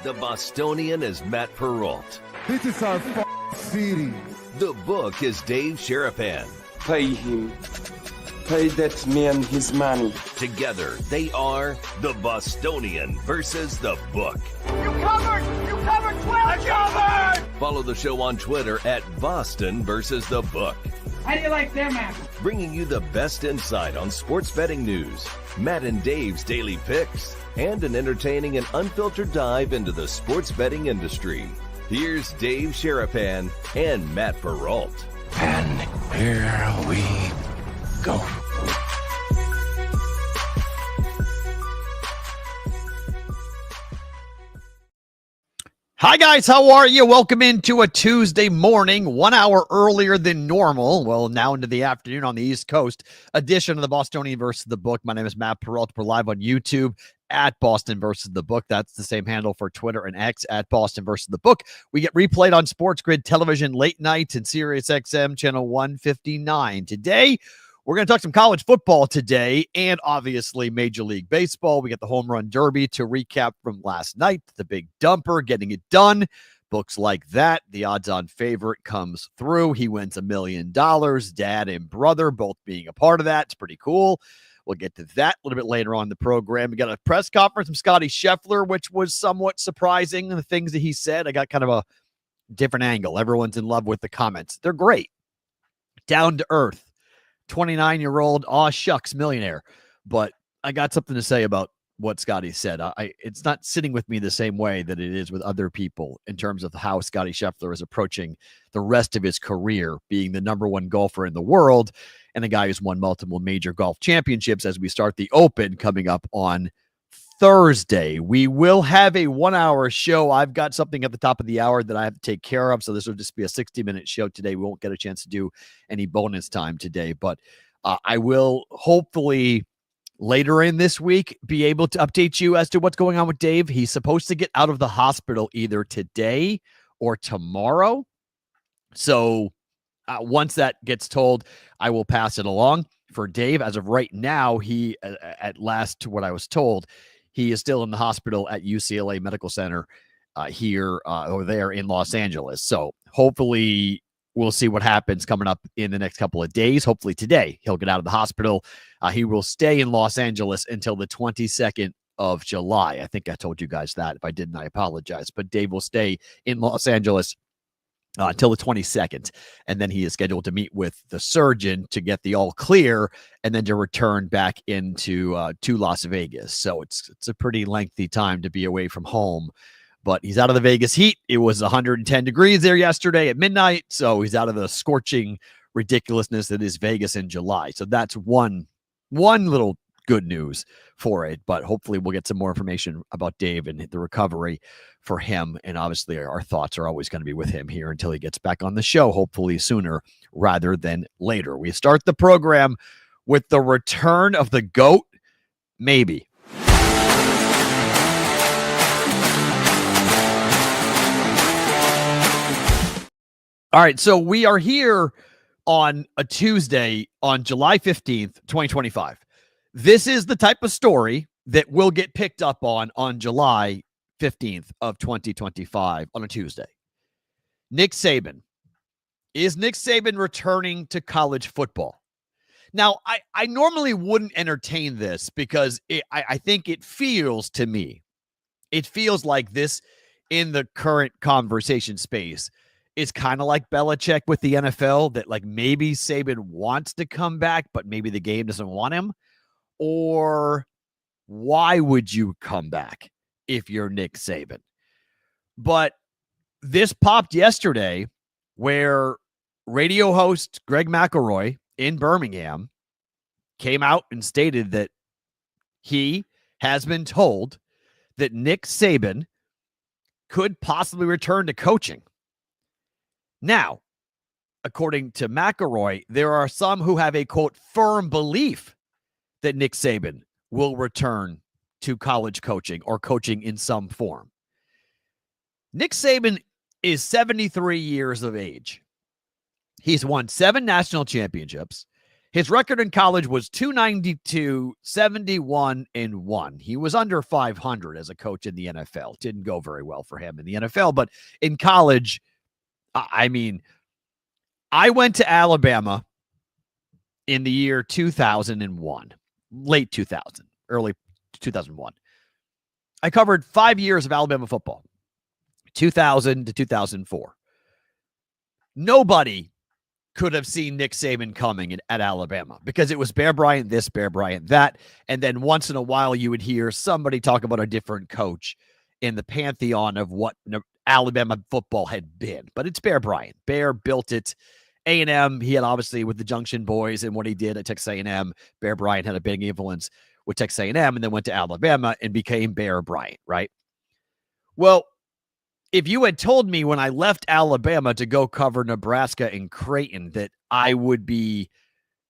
The Bostonian is Matt Perrault. This is our city. The book is Dave Sharapan. Pay him. Pay that man his money. Together, they are the Bostonian versus the book. You covered 12. Covered! Follow the show on Twitter at Boston versus the book. How do you like them apples? Bringing you the best insight on sports betting news, Matt and Dave's daily picks, and an entertaining and unfiltered dive into the sports betting industry. Here's Dave Sharapan and Matt Perrault. And here we go. Hi, guys. How are you? Welcome into a Tuesday morning, 1 hour earlier than normal. Well, now into the afternoon on the East Coast edition of the Bostonian versus the book. My name is Matt Perrault. We're live on YouTube at Boston versus the book. That's the same handle for Twitter and X at Boston versus the book. We get replayed on Sports Grid Television late nights and Sirius XM channel 159. Today, we're going to talk some college football today and obviously Major League Baseball. We got the Home Run Derby to recap from last night, the big dumper, getting it done. Books like that, the odds-on favorite comes through. He wins $1 million. Dad and brother both being a part of that. It's pretty cool. We'll get to that a little bit later on in the program. We got a press conference from Scotty Scheffler, which was somewhat surprising. The things that he said, I got kind of a different angle. Everyone's in love with the comments. They're great. Down to earth. 29-year-old, aw shucks, millionaire. But I got something to say about what Scotty said. It's not sitting with me the same way that it is with other people in terms of how Scotty Scheffler is approaching the rest of his career, being the number one golfer in the world and a guy who's won multiple major golf championships as we start the Open coming up on Thursday. We will have a 1 hour show. I've got something at the top of the hour that I have to take care of. So this will just be a 60-minute show today. We won't get a chance to do any bonus time today, but I will hopefully later in this week be able to update you as to what's going on with Dave. He's supposed to get out of the hospital either today or tomorrow. So once that gets told, I will pass it along for Dave. As of right now, he, at last to what I was told, he is still in the hospital at UCLA Medical Center here or there in Los Angeles. So hopefully we'll see what happens coming up in the next couple of days. Hopefully today he'll get out of the hospital. He will stay in Los Angeles until the 22nd of July. I think I told you guys that. If I didn't, I apologize. But Dave will stay in Los Angeles until the 22nd. And then he is scheduled to meet with the surgeon to get the all clear and then to return back into to Las Vegas. So it's a pretty lengthy time to be away from home. But he's out of the Vegas heat. It was 110 degrees there yesterday at midnight. So he's out of the scorching ridiculousness that is Vegas in July. So that's one little good news for it. But hopefully we'll get some more information about Dave and the recovery for him. And obviously our thoughts are always going to be with him here until he gets back on the show, hopefully sooner rather than later. We start the program with the return of the GOAT. Maybe. All right, so we are here on a Tuesday on July 15th, 2025. This is the type of story that will get picked up on July 15th of 2025 on a Tuesday. Nick Saban. Is Nick Saban returning to college football? Now, I normally wouldn't entertain this because I think it feels to me, it feels like this in the current conversation space is kind of like Belichick with the NFL, that like maybe Saban wants to come back, but maybe the game doesn't want him. Or why would you come back if you're Nick Saban? But this popped yesterday where radio host Greg McElroy in Birmingham came out and stated that he has been told that Nick Saban could possibly return to coaching. Now, according to McElroy, there are some who have a, quote, firm belief that Nick Saban will return to college coaching or coaching in some form. Nick Saban is 73 years of age. He's won 7 national championships. His record in college was 292, 71, and 1. He was under 500 as a coach in the NFL. Didn't go very well for him in the NFL, but in college, I mean, I went to Alabama in the year 2001, late 2000, early 2001. I covered 5 years of Alabama football, 2000 to 2004. Nobody could have seen Nick Saban coming at Alabama because it was Bear Bryant this, Bear Bryant that. And then once in a while you would hear somebody talk about a different coach in the pantheon of what Alabama football had been. But it's Bear Bryant. Bear built it. A&M, he had obviously with the Junction Boys and what he did at Texas A&M. Bear Bryant had a big influence with Texas A&M and then went to Alabama and became Bear Bryant, right? Well, if you had told me when I left Alabama to go cover Nebraska and Creighton that I would be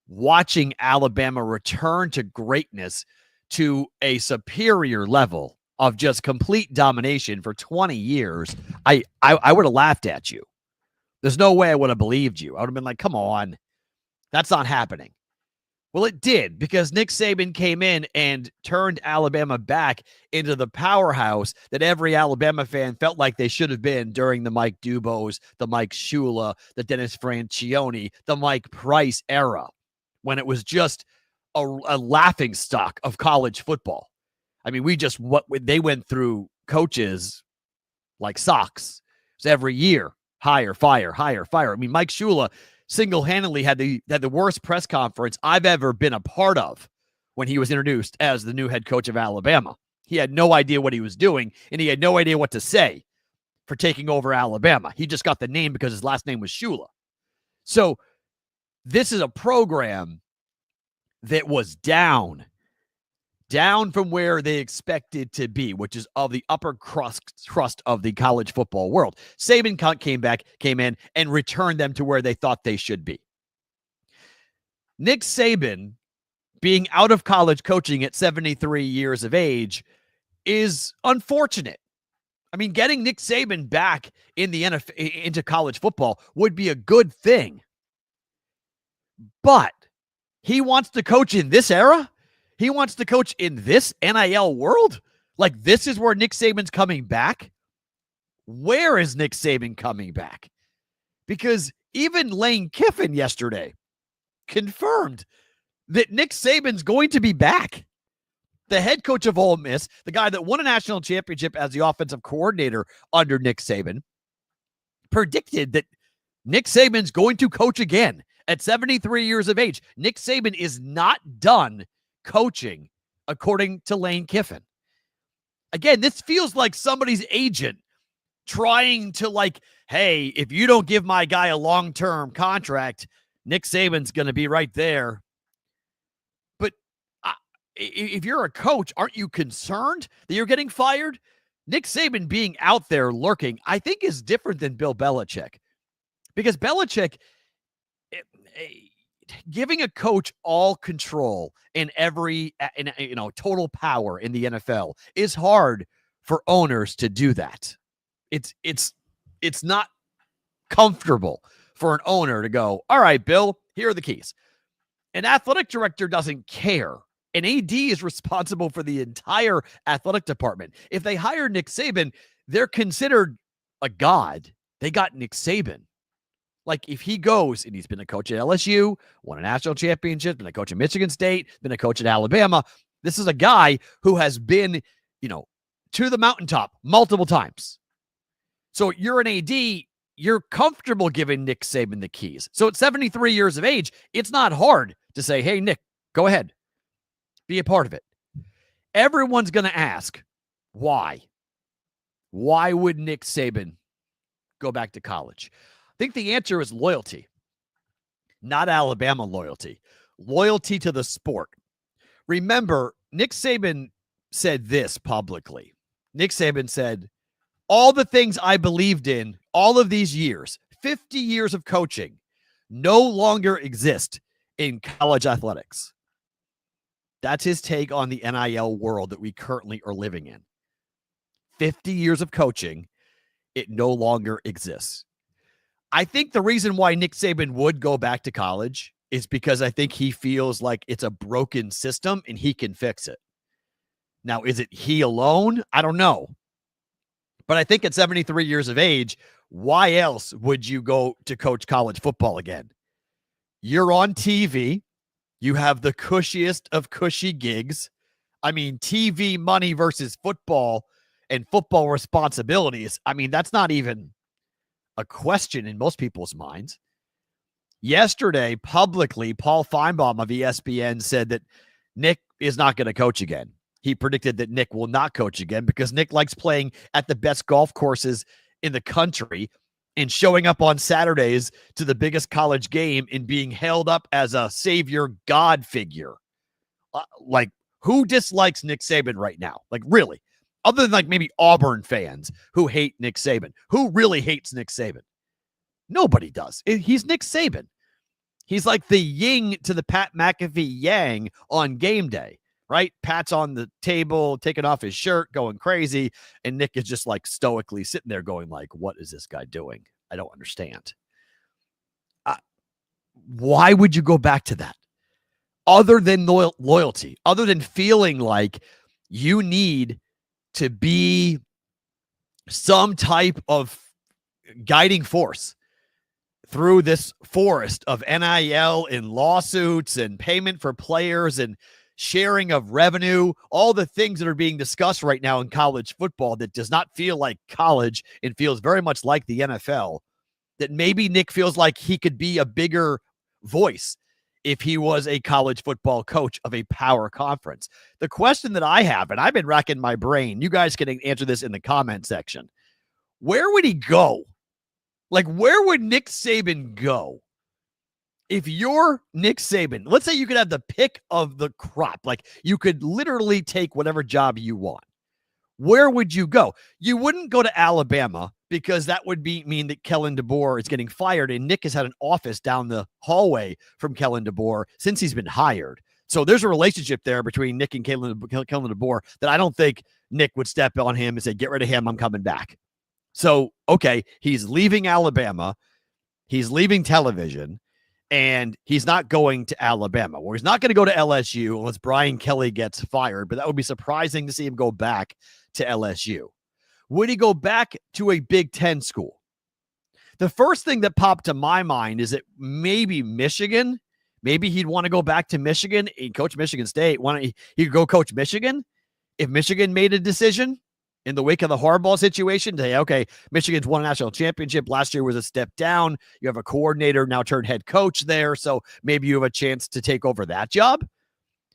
watching Alabama return to greatness to a superior level of just complete domination for 20 years, I would have laughed at you. There's no way I would have believed you. I would have been like, come on, that's not happening. Well, it did because Nick Saban came in and turned Alabama back into the powerhouse that every Alabama fan felt like they should have been during the Mike Dubos, the Mike Shula, the Dennis Franchione, the Mike Price era, when it was just a laughingstock of college football. I mean, they went through coaches like socks. It was every year, hire, fire, hire, fire. I mean, Mike Shula single-handedly had the worst press conference I've ever been a part of when he was introduced as the new head coach of Alabama. He had no idea what he was doing, and he had no idea what to say for taking over Alabama. He just got the name because his last name was Shula. So this is a program that was down from where they expected to be, which is of the upper crust of the college football world. Saban came in and returned them to where they thought they should be. Nick Saban being out of college coaching at 73 years of age is unfortunate. I mean, getting Nick Saban back in the NFL, into college football would be a good thing. But he wants to coach in this era? He wants to coach in this NIL world? Like, this is where Nick Saban's coming back? Where is Nick Saban coming back? Because even Lane Kiffin yesterday confirmed that Nick Saban's going to be back. The head coach of Ole Miss, the guy that won a national championship as the offensive coordinator under Nick Saban, predicted that Nick Saban's going to coach again at 73 years of age. Nick Saban is not done coaching, according to Lane Kiffin. Again, this feels like somebody's agent trying to like, hey, if you don't give my guy a long-term contract, Nick Saban's going to be right there. But if you're a coach, aren't you concerned that you're getting fired? Nick Saban being out there lurking, I think, is different than Bill Belichick. Because Belichick, giving a coach all control in total power in the NFL is hard for owners to do that. It's not comfortable for an owner to go, all right, Bill, here are the keys. An athletic director doesn't care. An AD is responsible for the entire athletic department. If they hire Nick Saban, they're considered a god. They got Nick Saban. Like, if he goes, and he's been a coach at LSU, won a national championship, been a coach at Michigan State, been a coach at Alabama, this is a guy who has been, to the mountaintop multiple times. So you're an AD, you're comfortable giving Nick Saban the keys. So at 73 years of age, it's not hard to say, hey, Nick, go ahead. Be a part of it. Everyone's going to ask, why? Why would Nick Saban go back to college? I think the answer is loyalty, not Alabama loyalty. Loyalty to the sport. Remember, Nick Saban said this publicly. Nick Saban said, all the things I believed in all of these years, 50 years of coaching, no longer exist in college athletics. That's his take on the NIL world that we currently are living in. 50 years of coaching, it no longer exists. I think the reason why Nick Saban would go back to college is because I think he feels like it's a broken system and he can fix it. Now, is it he alone? I don't know. But I think at 73 years of age, why else would you go to coach college football again? You're on TV. You have the cushiest of cushy gigs. I mean, TV money versus football and football responsibilities. I mean, that's not even a question in most people's minds. Yesterday, publicly, Paul Feinbaum of ESPN said that Nick is not going to coach again. He predicted that Nick will not coach again because Nick likes playing at the best golf courses in the country and showing up on Saturdays to the biggest college game and being held up as a savior God figure. Like, who dislikes Nick Saban right now? Like, really? Other than like maybe Auburn fans who hate Nick Saban. Who really hates Nick Saban? Nobody does. He's Nick Saban. He's like the yin to the Pat McAfee yang on game day, right? Pat's on the table, taking off his shirt, going crazy, and Nick is just like stoically sitting there going like, what is this guy doing? I don't understand. Why would you go back to that? Other than loyalty, other than feeling like you need to be some type of guiding force through this forest of NIL and lawsuits and payment for players and sharing of revenue, all the things that are being discussed right now in college football that does not feel like college and feels very much like the NFL, that maybe Nick feels like he could be a bigger voice if he was a college football coach of a power conference. The question that I have, and I've been racking my brain, you guys can answer this in the comment section. Where would he go? Like, where would Nick Saban go? If you're Nick Saban, let's say you could have the pick of the crop. Like, you could literally take whatever job you want. Where would you go? You wouldn't go to Alabama because that would mean that Kellen DeBoer is getting fired, and Nick has had an office down the hallway from Kellen DeBoer since he's been hired. So there's a relationship there between Nick and Kellen DeBoer that I don't think Nick would step on him and say, get rid of him, I'm coming back. So, okay, he's leaving Alabama, he's leaving television, and he's not going to Alabama. Well, he's not going to go to LSU unless Brian Kelly gets fired, but that would be surprising to see him go back to LSU. Would he go back to a Big Ten school? The first thing that popped to my mind is that maybe Michigan. Maybe he'd want to go back to Michigan and coach Michigan State. Why don't he could go coach Michigan? If Michigan made a decision in the wake of the Harbaugh situation to say, okay, Michigan's won a national championship. Last year was a step down. You have a coordinator now turned head coach there. So maybe you have a chance to take over that job.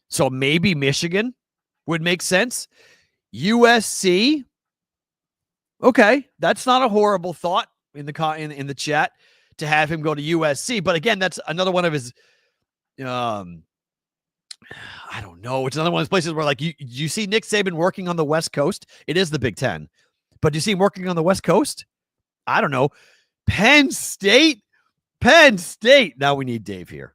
So maybe Michigan would make sense. USC. Okay. That's not a horrible thought in the chat to have him go to USC. But again, that's another one of his, I don't know. It's another one of those places where, like, you see Nick Saban working on the West Coast. It is the Big Ten. But do you see him working on the West Coast? I don't know. Penn State. Now we need Dave here.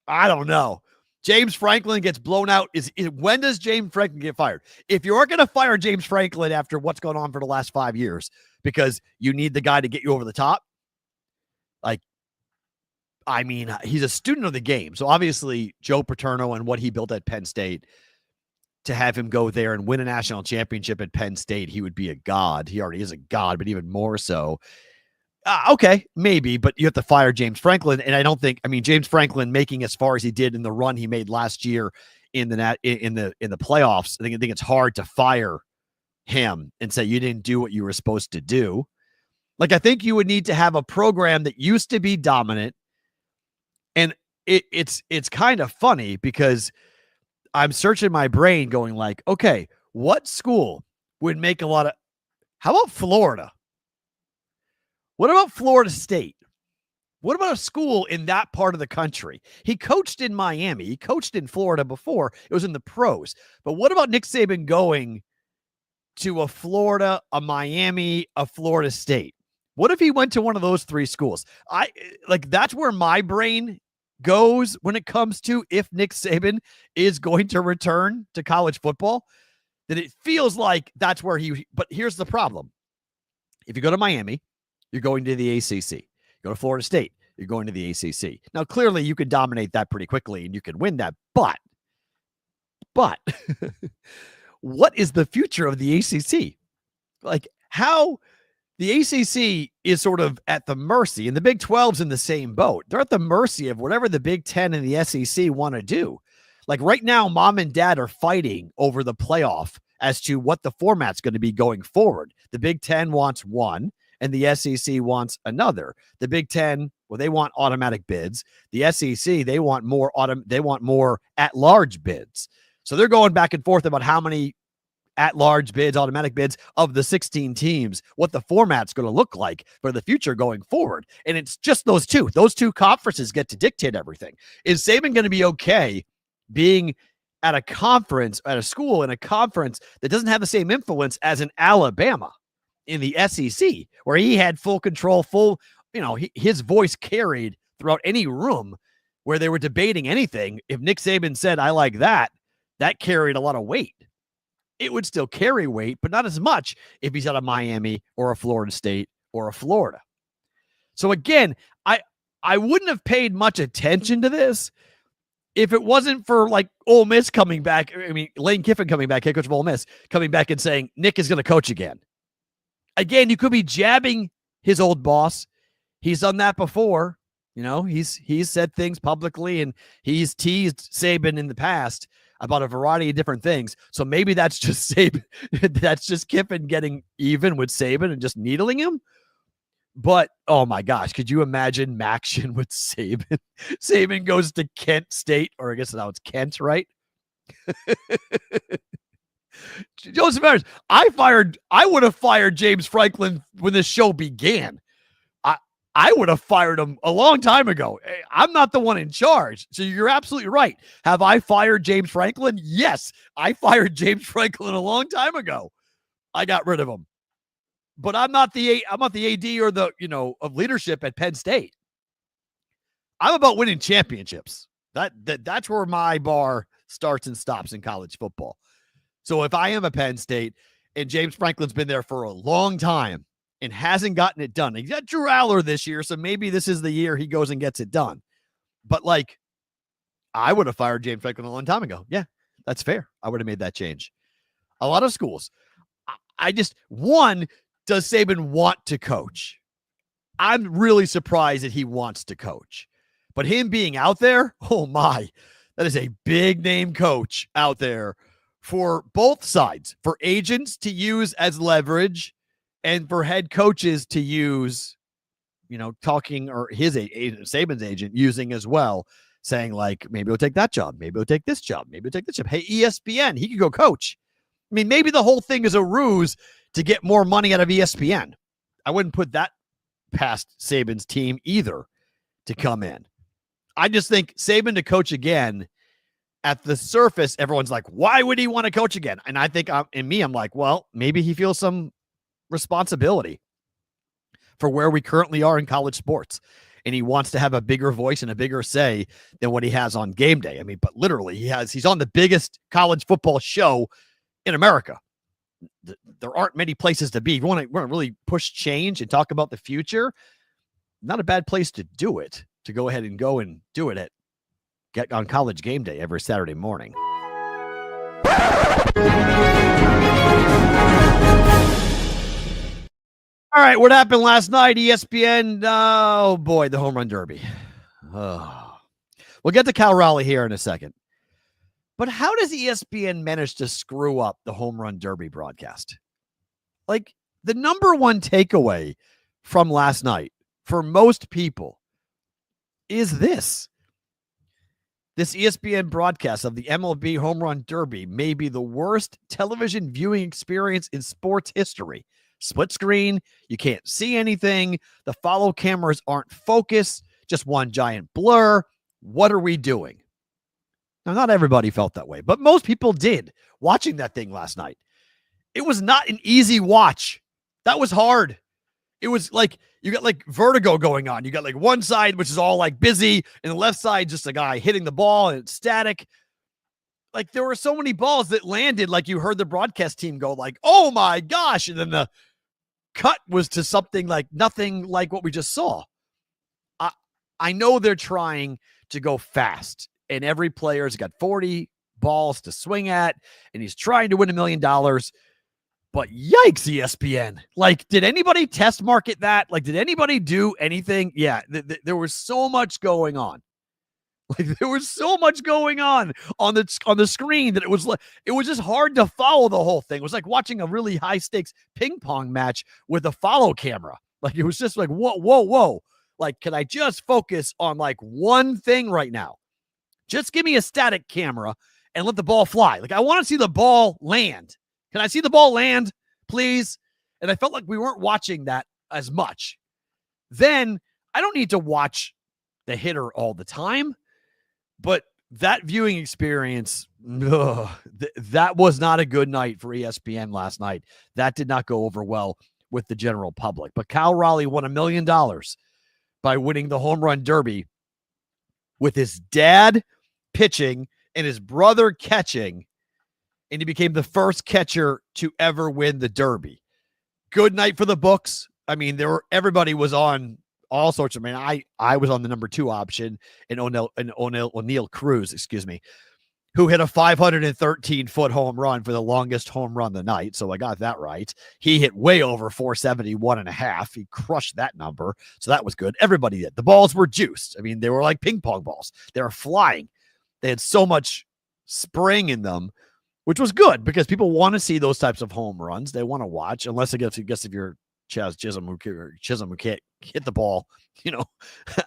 I don't know. James Franklin gets blown out. When does James Franklin get fired? If you are going to fire James Franklin after what's going on for the last 5 years because you need the guy to get you over the top, like, I mean, he's a student of the game. So obviously Joe Paterno and what he built at Penn State, to have him go there and win a national championship at Penn State, he would be a god. He already is a god, but even more so. Okay, maybe, but you have to fire James Franklin. And I don't think, I mean, James Franklin making as far as he did in the run he made last year in the playoffs, I think it's hard to fire him and say you didn't do what you were supposed to do. Like, I think you would need to have a program that used to be dominant. And it's kind of funny because I'm searching my brain going like, okay, what school would make a lot of, how about Florida? What about Florida State? What about a school in that part of the country? He coached in Miami. He coached in Florida before. It was in the pros. But what about Nick Saban going to a Florida, a Miami, a Florida State? What if he went to one of those three schools? That's where my brain goes when it comes to if Nick Saban is going to return to college football, that it feels like that's where but here's the problem. If you go to Miami, you're going to the ACC. You go to Florida State, you're going to the ACC. Now, clearly, you could dominate that pretty quickly and you could win that. But what is the future of the ACC? Like, how the ACC is sort of at the mercy, and the Big 12's in the same boat. They're at the mercy of whatever the Big 10 and the SEC want to do. Like right now, mom and dad are fighting over the playoff as to what the format's going to be going forward. The Big 10 wants one, and the SEC wants another. The Big 10, well, they want automatic bids. The SEC, they want more at-large bids. So they're going back and forth about how many at-large bids, automatic bids of the 16 teams, what the format's going to look like for the future going forward. And it's just those two. Those two conferences get to dictate everything. Is Saban going to be okay being at a conference, at a school in a conference that doesn't have the same influence as an Alabama in the SEC, where he had full control, his voice carried throughout any room where they were debating anything? If Nick Saban said, I like that carried a lot of weight. It would still carry weight, but not as much if he's out of Miami or a Florida State or a Florida. So again, I wouldn't have paid much attention to this if it wasn't for like Ole Miss coming back. I mean, Lane Kiffin coming back, head coach of Ole Miss, coming back and saying Nick is going to coach again. Again, you could be jabbing his old boss. He's done that before. He's said things publicly, and he's teased Saban in the past about a variety of different things. So maybe that's just Saban. That's just Kiffin getting even with Saban and just needling him. But, oh my gosh, could you imagine Maction with Saban? Saban goes to Kent State, or I guess now it's Kent, right? Joseph Matters, I would have fired James Franklin when this show began. I would have fired him a long time ago. I'm not the one in charge. So you're absolutely right. Have I fired James Franklin? Yes, I fired James Franklin a long time ago. I got rid of him. But I'm not the AD or the, of leadership at Penn State. I'm about winning championships. That's where my bar starts and stops in college football. So if I am a Penn State and James Franklin's been there for a long time and hasn't gotten it done, he got Drew Aller this year, so maybe this is the year he goes and gets it done. But I would have fired James Franklin a long time ago. Yeah, that's fair. I would have made that change. A lot of schools. Does Saban want to coach? I'm really surprised that he wants to coach. But him being out there, oh my, that is a big name coach out there for both sides, for agents to use as leverage and for head coaches to use, talking, or his agent, Saban's agent, using as well, saying maybe we'll take that job. Maybe we'll take this job. Maybe we'll take this job. Hey, ESPN, he could go coach. I mean, maybe the whole thing is a ruse to get more money out of ESPN. I wouldn't put that past Saban's team either to come in. I just think Saban to coach again, at the surface, everyone's like, why would he want to coach again? And I think I'm like, well, maybe he feels some responsibility for where we currently are in college sports. And he wants to have a bigger voice and a bigger say than what he has on game day. I mean, but literally he's on the biggest college football show in America. There aren't many places to be. If you want to really push change and talk about the future, not a bad place to do it, to go ahead and go and do it get on College Game Day every Saturday morning. All right, what happened last night? ESPN, oh boy, the home run derby. Oh. We'll get to Cal Raleigh here in a second. But how does ESPN manage to screw up the home run derby broadcast? The number one takeaway from last night for most people is this. This ESPN broadcast of the MLB Home Run Derby may be the worst television viewing experience in sports history. Split screen, you can't see anything. The follow cameras aren't focused, just one giant blur. What are we doing? Now, not everybody felt that way, but most people did watching that thing last night. It was not an easy watch. That was hard. It was you got vertigo going on. You got one side, which is all busy, and the left side, just a guy hitting the ball and it's static. There were so many balls that landed, you heard the broadcast team go oh my gosh. And then the cut was to something nothing like what we just saw. I know they're trying to go fast, and every player's got 40 balls to swing at, and he's trying to win $1 million. But yikes, ESPN. Like, did anybody test market that? Like, did anybody do anything? Yeah, there was so much going on. Like, there was so much going on the screen that it was just hard to follow the whole thing. It was like watching a really high stakes ping pong match with a follow camera. Like, it was just like, whoa. Like, can I just focus on like one thing right now? Just give me a static camera and let the ball fly. Like, I want to see the ball land. Can I see the ball land, please? And I felt like we weren't watching that as much. Then I don't need to watch the hitter all the time. But that viewing experience, that was not a good night for ESPN last night. That did not go over well with the general public. But Cal Raleigh won $1 million by winning the home run derby with his dad pitching and his brother catching, and he became the first catcher to ever win the derby. Good night for the books. I mean, everybody was on all sorts of, I was on the number 2 option in O'Neal Cruz, who hit a 513-foot home run for the longest home run of the night. So I got that right. He hit way over 471.5. He crushed that number. So that was good. Everybody did. The balls were juiced. I mean, they were like ping pong balls. They were flying. They had so much spring in them, which was good because people want to see those types of home runs. They want to watch, unless I guess if you're Chisholm who can't hit the ball,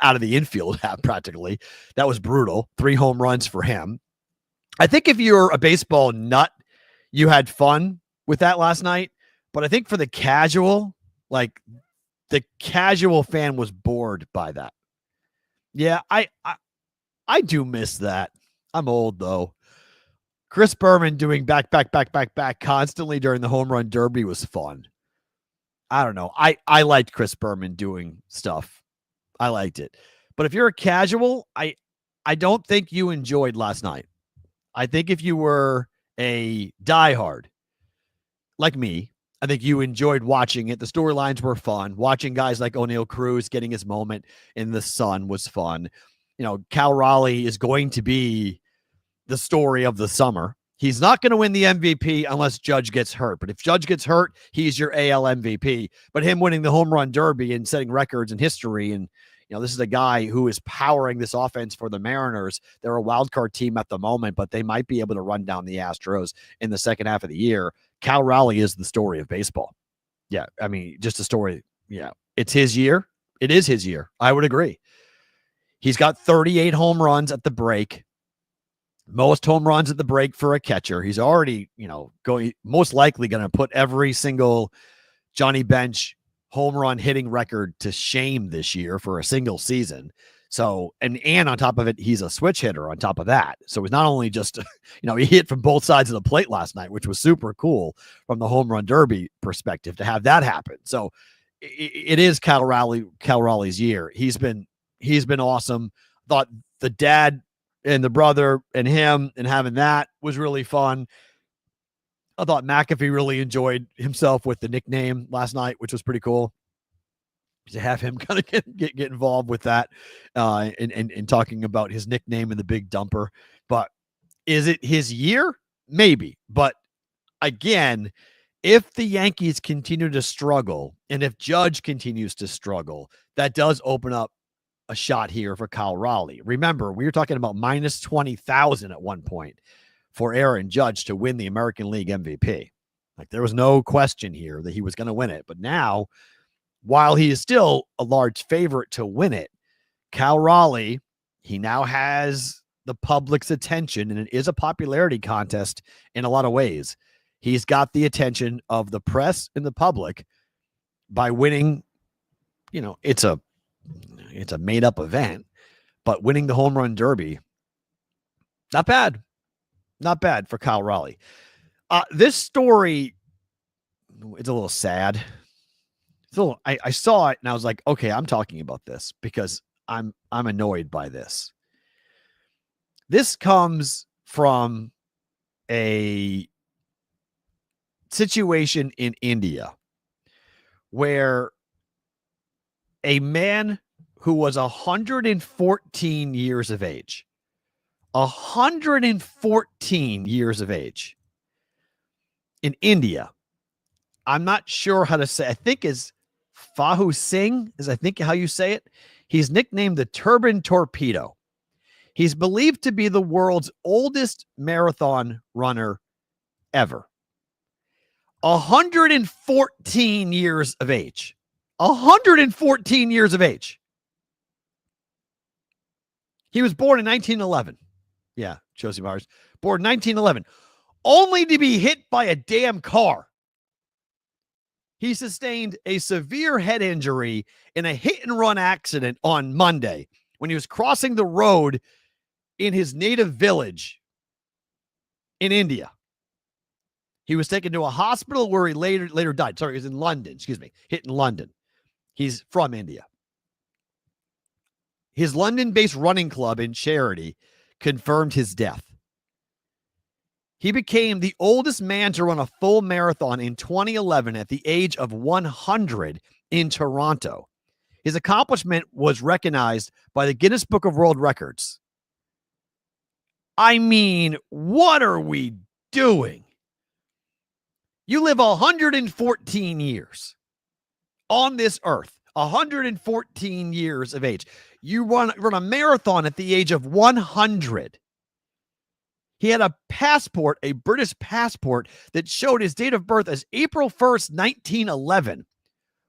out of the infield practically. That was brutal. 3 home runs for him. I think if you're a baseball nut, you had fun with that last night. But I think for the casual, like the casual fan was bored by that. Yeah, I do miss that. I'm old though. Chris Berman doing back constantly during the home run derby was fun. I don't know. I liked Chris Berman doing stuff. I liked it. But if you're a casual, I don't think you enjoyed last night. I think if you were a diehard like me, I think you enjoyed watching it. The storylines were fun. Watching guys like O'Neal Cruz getting his moment in the sun was fun. Cal Raleigh is going to be the story of the summer. He's not going to win the MVP unless Judge gets hurt. But if Judge gets hurt, he's your AL MVP. But him winning the home run derby and setting records in history, and this is a guy who is powering this offense for the Mariners. They're a wild card team at the moment, but they might be able to run down the Astros in the second half of the year. Cal Raleigh is the story of baseball. Yeah, I mean, just a story. Yeah, it's his year. It is his year. I would agree. He's got 38 home runs at the break. Most home runs at the break for a catcher. He's already, most likely going to put every single Johnny Bench home run hitting record to shame this year for a single season. So, and on top of it, he's a switch hitter on top of that. So he's not only just, he hit from both sides of the plate last night, which was super cool from the home run derby perspective to have that happen. So it is Cal Raleigh's year. He's been awesome. Thought the dad and the brother and him and having that was really fun. I thought McAfee really enjoyed himself with the nickname last night, which was pretty cool to have him kind of get involved with that and talking about his nickname and the big dumper. But is it his year? Maybe. But again, if the Yankees continue to struggle and if Judge continues to struggle, that does open up a shot here for Cal Raleigh. Remember, we were talking about minus 20,000 at one point for Aaron Judge to win the American League MVP. Like, there was no question here that he was going to win it. But now, while he is still a large favorite to win it, Cal Raleigh, he now has the public's attention, and it is a popularity contest in a lot of ways. He's got the attention of the press and the public by winning. It's a made-up event, but winning the home run derby, not bad. Not bad for Cal Raleigh. This story, it's a little sad. I saw it and I was like, okay, I'm talking about this because I'm annoyed by this. This comes from a situation in India where a man who was 114 years of age. 114 years of age in India. I'm not sure how to say. I think is Fahu Singh is I think how you say it. He's nicknamed the Turban Torpedo. He's believed to be the world's oldest marathon runner ever. 114 years of age. 114 years of age. He was born in 1911. Yeah, Josie Myers. Born in 1911. Only to be hit by a damn car. He sustained a severe head injury in a hit-and-run accident on Monday when he was crossing the road in his native village in India. He was taken to a hospital where he later died. Sorry, he was in London. Excuse me. Hit in London. He's from India. His London-based running club in charity confirmed his death. He became the oldest man to run a full marathon in 2011 at the age of 100 in Toronto. His accomplishment was recognized by the Guinness Book of World Records. I mean, what are we doing? You live 114 years on this earth, 114 years of age. You run a marathon at the age of 100. He had a passport, a British passport, that showed his date of birth as April 1st, 1911,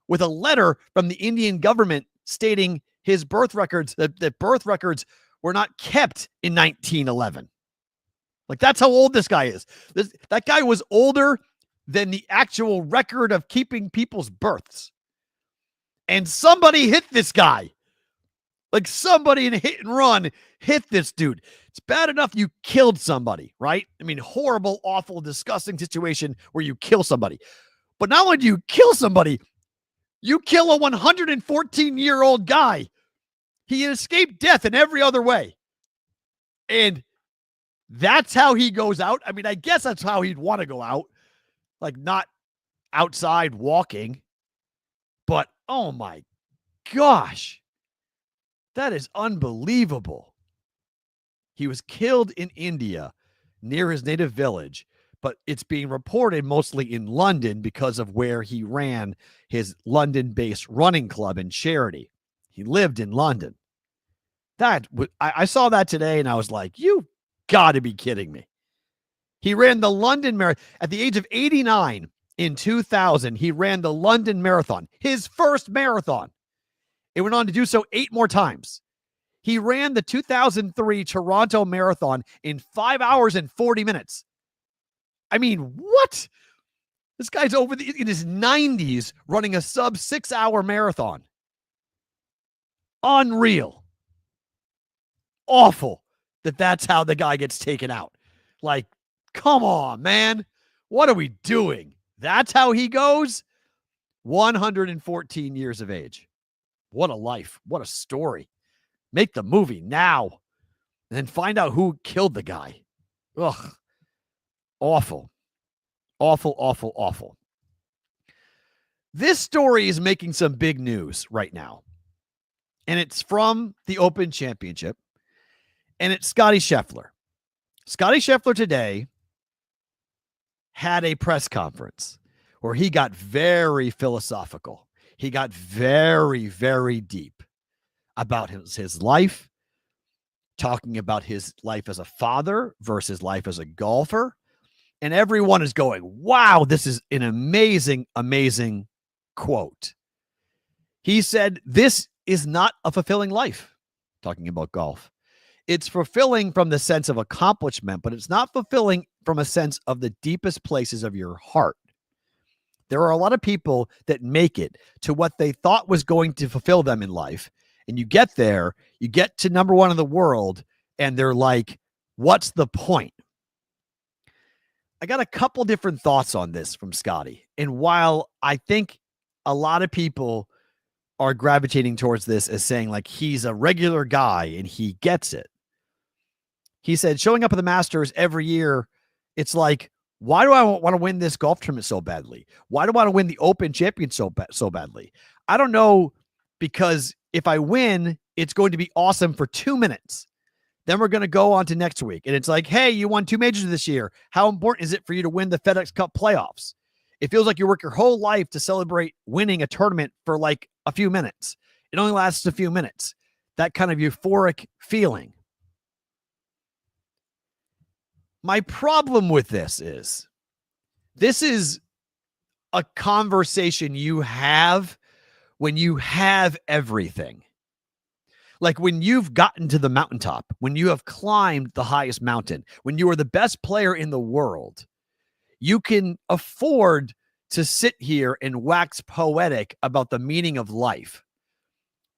with a letter from the Indian government stating his birth records, that birth records were not kept in 1911. Like, that's how old this guy is. That guy was older than the actual record of keeping people's births. And somebody hit this guy. Like, somebody in a hit and run hit this dude. It's bad enough you killed somebody, right? I mean, horrible, awful, disgusting situation where you kill somebody. But not only do you kill somebody, you kill a 114-year-old guy. He escaped death in every other way. And that's how he goes out. I mean, I guess that's how he'd want to go out. Like, not outside walking. But, oh my gosh. That is unbelievable. He was killed in India near his native village, but it's being reported mostly in London because of where he ran his London-based running club and charity. He lived in London. I saw that today and I was like, you got to be kidding me. He ran the London Marathon at the age of 89 in 2000. He ran the London Marathon, his first marathon. It went on to do so 8 more times. He ran the 2003 Toronto Marathon in 5 hours and 40 minutes. I mean, what? This guy's in his 90s running a sub 6-hour marathon. Unreal. Awful that that's how the guy gets taken out. Like, come on, man. What are we doing? That's how he goes? 114 years of age. What a life. What a story. Make the movie now. And then find out who killed the guy. Ugh. Awful. Awful, awful, awful. This story is making some big news right now. And it's from the Open Championship. And it's Scottie Scheffler. Scottie Scheffler today had a press conference where he got very philosophical. He got very, very deep about his life, talking about his life as a father versus life as a golfer. And everyone is going, wow, this is an amazing, amazing quote. He said, this is not a fulfilling life, talking about golf. It's fulfilling from the sense of accomplishment, but it's not fulfilling from a sense of the deepest places of your heart. There are a lot of people that make it to what they thought was going to fulfill them in life. And you get there, you get to number 1 in the world, and they're like, what's the point? I got a couple different thoughts on this from Scottie. And while I think a lot of people are gravitating towards this as saying like he's a regular guy and he gets it. He said, showing up at the Masters every year, it's like, why do I want to win this golf tournament so badly? Why do I want to win the Open Championship so badly? I don't know, because if I win, it's going to be awesome for 2 minutes. Then we're going to go on to next week. And it's like, hey, you won 2 majors this year. How important is it for you to win the FedEx Cup playoffs? It feels like you work your whole life to celebrate winning a tournament for like a few minutes. It only lasts a few minutes. That kind of euphoric feeling. My problem with this is a conversation you have when you have everything. Like when you've gotten to the mountaintop, when you have climbed the highest mountain, when you are the best player in the world, you can afford to sit here and wax poetic about the meaning of life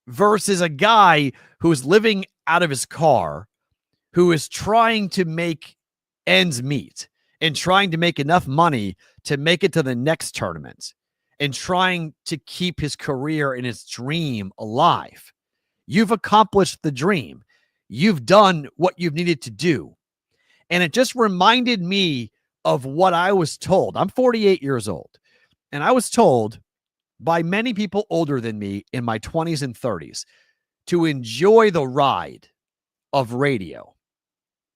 versus a guy who's living out of his car, who is trying to make ends meet and trying to make enough money to make it to the next tournament and trying to keep his career and his dream alive. You've accomplished the dream. You've done what you've needed to do. And it just reminded me of what I was told. I'm 48 years old, and I was told by many people older than me in my 20s and 30s to enjoy the ride of radio.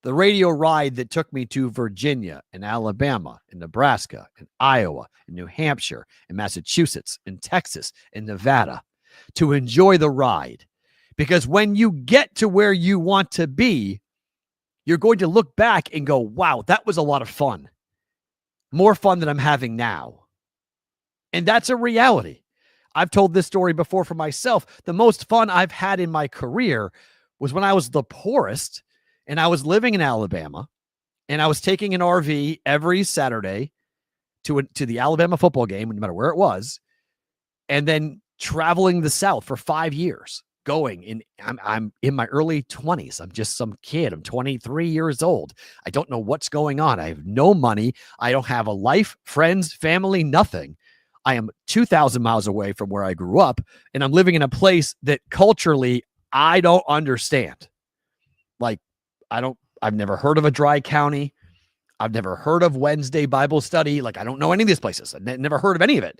The radio ride that took me to Virginia and Alabama and Nebraska and Iowa and New Hampshire and Massachusetts and Texas and Nevada. To enjoy the ride. Because when you get to where you want to be, you're going to look back and go, wow, that was a lot of fun. More fun than I'm having now. And that's a reality. I've told this story before for myself. The most fun I've had in my career was when I was the poorest and I was living in Alabama and I was taking an RV every Saturday to the Alabama football game, no matter where it was, and then traveling the South for 5 years. I'm in my early 20s. I'm just some kid. I'm 23 years old. I don't know what's going on. I have no money. I don't have a life, friends, family, nothing. I am 2,000 miles away from where I grew up, and I'm living in a place that culturally I don't understand. Like, I've never heard of a dry county. I've never heard of Wednesday Bible study. Like, I don't know any of these places. I've never heard of any of it.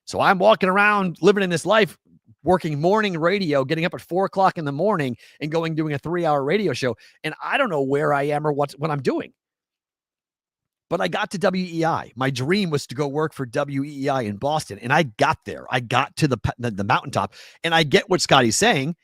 So I'm walking around living in this life, working morning radio, getting up at 4:00 in the morning and doing a 3-hour radio show. And I don't know where I am or what I'm doing. But I got to WEI. My dream was to go work for WEI in Boston. And I got there. I got to the mountaintop. And I get what Scotty's saying.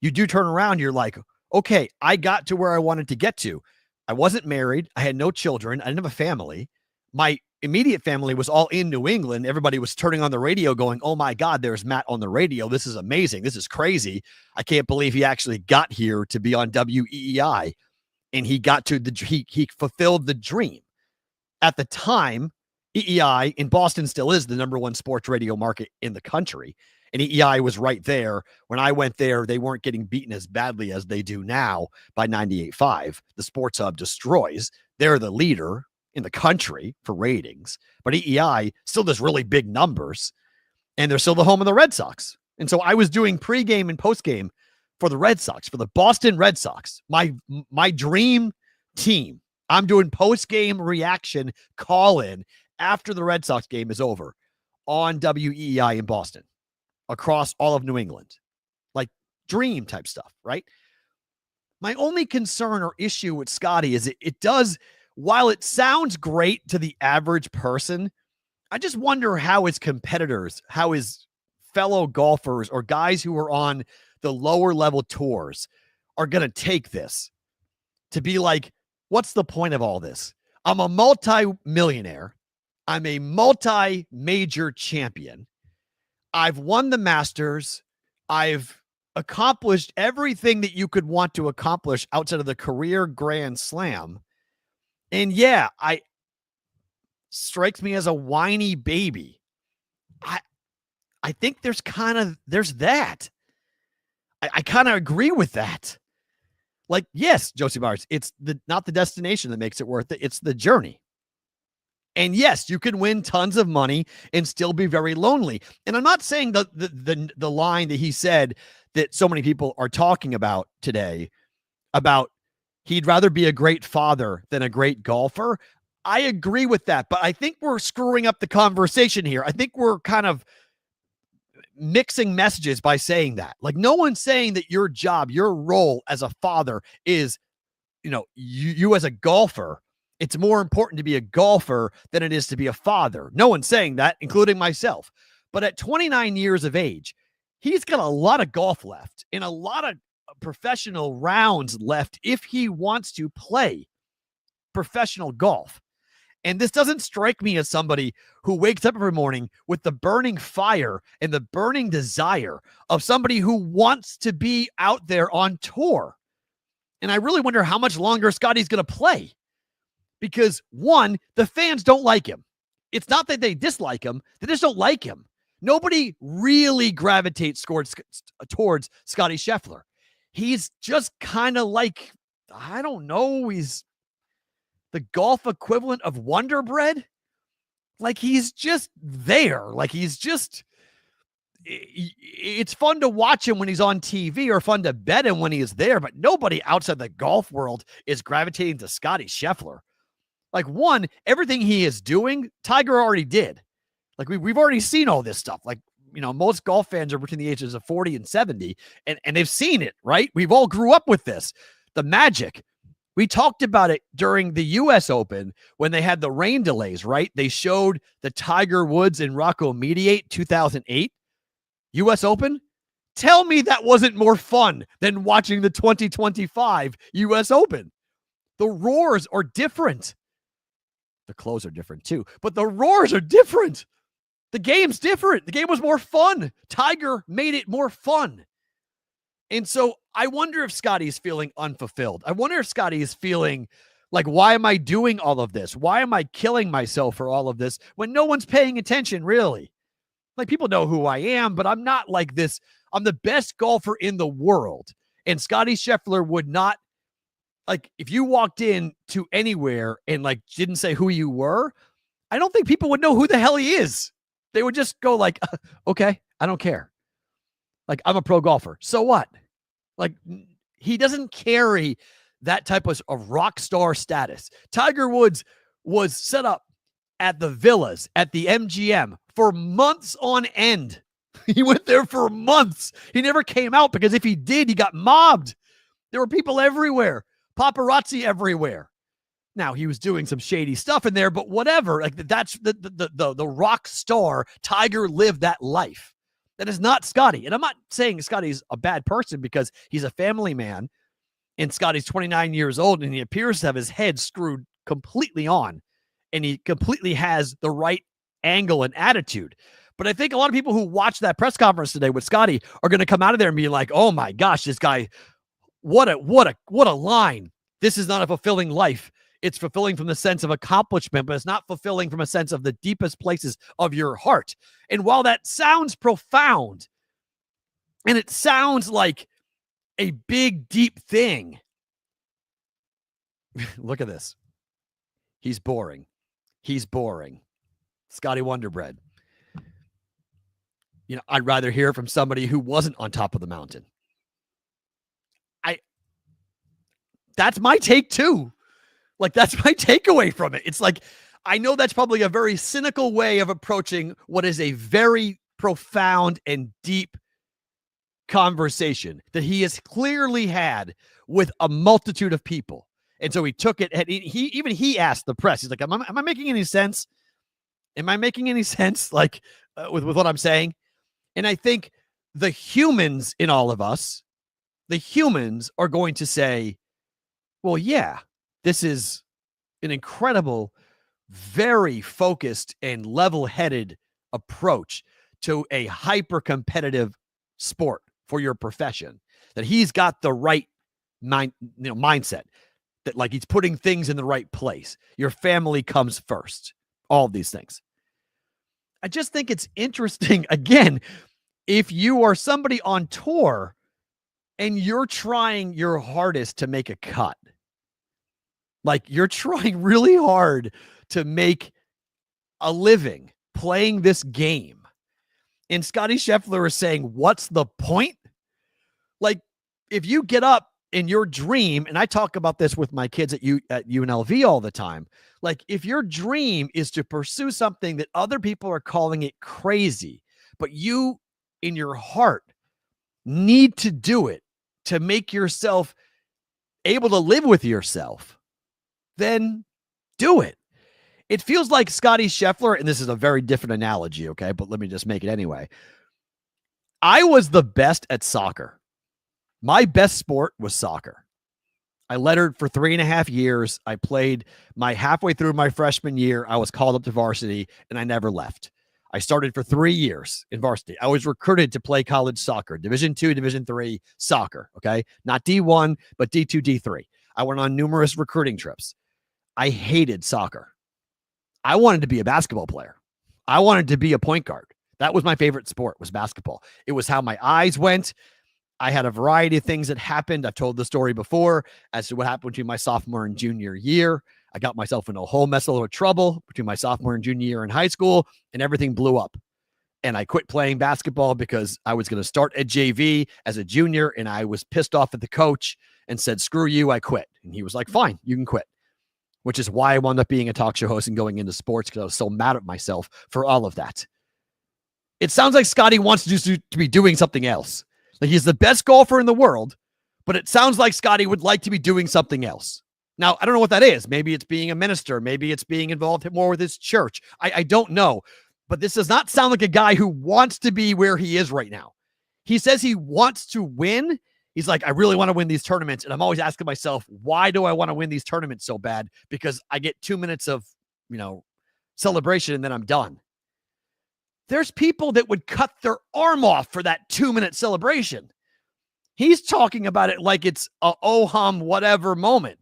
You do turn around. You're like, okay, I got to where I wanted to get to. I wasn't married. I had no children. I didn't have a family. My immediate family was all in New England. Everybody was turning on the radio going, oh my God, there's Matt on the radio. This is amazing. This is crazy. I can't believe he actually got here to be on WEEI. And he got to he fulfilled the dream. At the time, EEI in Boston still is the #1 sports radio market in the country. And EEI was right there. When I went there, they weren't getting beaten as badly as they do now by 98.5. The Sports Hub destroys. They're the leader in the country for ratings, but EEI still does really big numbers, and they're still the home of the Red Sox. And so I was doing pregame and postgame for the Red Sox, for the Boston Red Sox, my dream team. I'm doing postgame reaction call-in after the Red Sox game is over on WEEI in Boston, across all of New England, like dream type stuff, right? My only concern or issue with Scotty is it does, while it sounds great to the average person, I just wonder how his competitors, how his fellow golfers or guys who are on the lower level tours are going to take this to be like, what's the point of all this? I'm a multi-millionaire. I'm a multi-major champion. I've won the Masters. I've accomplished everything that you could want to accomplish outside of the career Grand Slam. And yeah, I strikes me as a whiny baby. I think there's that. I kind of agree with that. Like, yes, Josie Myers, it's not the destination that makes it worth it. It's the journey. And yes, you can win tons of money and still be very lonely. And I'm not saying the line that he said that so many people are talking about today about he'd rather be a great father than a great golfer. I agree with that, but I think we're screwing up the conversation here. I think we're kind of mixing messages by saying that. Like, no one's saying that your job, your role as a father is, you as a golfer, it's more important to be a golfer than it is to be a father. No one's saying that, including myself. But at 29 years of age, he's got a lot of golf left and a lot of professional rounds left if he wants to play professional golf. And this doesn't strike me as somebody who wakes up every morning with the burning fire and the burning desire of somebody who wants to be out there on tour. And I really wonder how much longer Scotty's going to play. Because, one, the fans don't like him. It's not that they dislike him. They just don't like him. Nobody really gravitates towards Scotty Scheffler. He's just kind of like, I don't know, he's the golf equivalent of Wonder Bread. Like, he's just there. Like, it's fun to watch him when he's on TV or fun to bet him when he is there, but nobody outside the golf world is gravitating to Scotty Scheffler. Like, one, everything he is doing, Tiger already did. Like, we've already seen all this stuff. Like, most golf fans are between the ages of 40 and 70, and they've seen it, right? We've all grew up with this. The magic. We talked about it during the U.S. Open when they had the rain delays, right? They showed the Tiger Woods and Rocco Mediate 2008 U.S. Open. Tell me that wasn't more fun than watching the 2025 U.S. Open. The roars are different. The clothes are different too, but the roars are different. The game's different. The game was more fun. Tiger made it more fun. And so I wonder if Scotty is feeling unfulfilled. I wonder if Scotty is feeling like, why am I doing all of this? Why am I killing myself for all of this when no one's paying attention, really? Like, people know who I am, but I'm not like this. I'm the best golfer in the world. And Scotty Scheffler would not, like, if you walked in to anywhere and like didn't say who you were, I don't think people would know who the hell he is. They would just go like, okay, I don't care. Like, I'm a pro golfer. So what? Like, he doesn't carry that type of rock star status. Tiger Woods was set up at the villas, at the MGM for months on end. He went there for months. He never came out because if he did, he got mobbed. There were people everywhere, paparazzi everywhere. Now, he was doing some shady stuff in there, but whatever. Like, that's the rock star. Tiger lived that life. That is not Scotty. And I'm not saying Scotty's a bad person because he's a family man and Scotty's 29 years old and he appears to have his head screwed completely on and he completely has the right angle and attitude. But I think a lot of people who watch that press conference today with Scotty are going to come out of there and be like, oh my gosh, this guy, what a line. This is not a fulfilling life. It's fulfilling from the sense of accomplishment, but it's not fulfilling from a sense of the deepest places of your heart. And while that sounds profound and it sounds like a big, deep thing, look at this. He's boring. He's boring. Scotty Wonderbread. I'd rather hear from somebody who wasn't on top of the mountain. That's my take too. Like, that's my takeaway from it. It's like, I know that's probably a very cynical way of approaching what is a very profound and deep conversation that he has clearly had with a multitude of people. And so he took it, and he asked the press, he's like, am I making any sense? Am I making any sense? Like, with what I'm saying? And I think the humans in all of us, the humans are going to say, well, yeah, this is an incredible, very focused and level-headed approach to a hyper-competitive sport for your profession. That he's got the right mindset. That, like, he's putting things in the right place. Your family comes first. All of these things. I just think it's interesting, again, if you are somebody on tour and you're trying your hardest to make a cut. Like, you're trying really hard to make a living playing this game. And Scotty Scheffler is saying, what's the point? Like, if you get up in your dream, and I talk about this with my kids at UNLV all the time, like, if your dream is to pursue something that other people are calling it crazy, but you in your heart need to do it to make yourself able to live with yourself, then do it. It feels like Scotty Scheffler, and this is a very different analogy, okay, but let me just make it anyway. I was the best at soccer. My best sport was soccer. I lettered for 3.5 years. I played halfway through my freshman year. I was called up to varsity, and I never left. I started for 3 years in varsity. I was recruited to play college soccer, Division II, Division III soccer, okay? Not D1, but D2, D3. I went on numerous recruiting trips. I hated soccer. I wanted to be a basketball player. I wanted to be a point guard. That was my favorite sport, was basketball. It was how my eyes went. I had a variety of things that happened. I've told the story before as to what happened between my sophomore and junior year. I got myself in a whole mess of trouble between my sophomore and junior year in high school, and everything blew up. And I quit playing basketball because I was going to start at JV as a junior, and I was pissed off at the coach and said, screw you, I quit. And he was like, fine, you can quit. Which is why I wound up being a talk show host and going into sports, because I was so mad at myself for all of that. It sounds like Scotty wants to be doing something else. Like he's the best golfer in the world, but it sounds like Scotty would like to be doing something else. Now, I don't know what that is. Maybe it's being a minister. Maybe it's being involved more with his church. I don't know. But this does not sound like a guy who wants to be where he is right now. He says he wants to win. He's like, I really want to win these tournaments. And I'm always asking myself, why do I want to win these tournaments so bad? Because I get 2 minutes of, celebration and then I'm done. There's people that would cut their arm off for that 2-minute celebration. He's talking about it like it's a oh-hum whatever moment.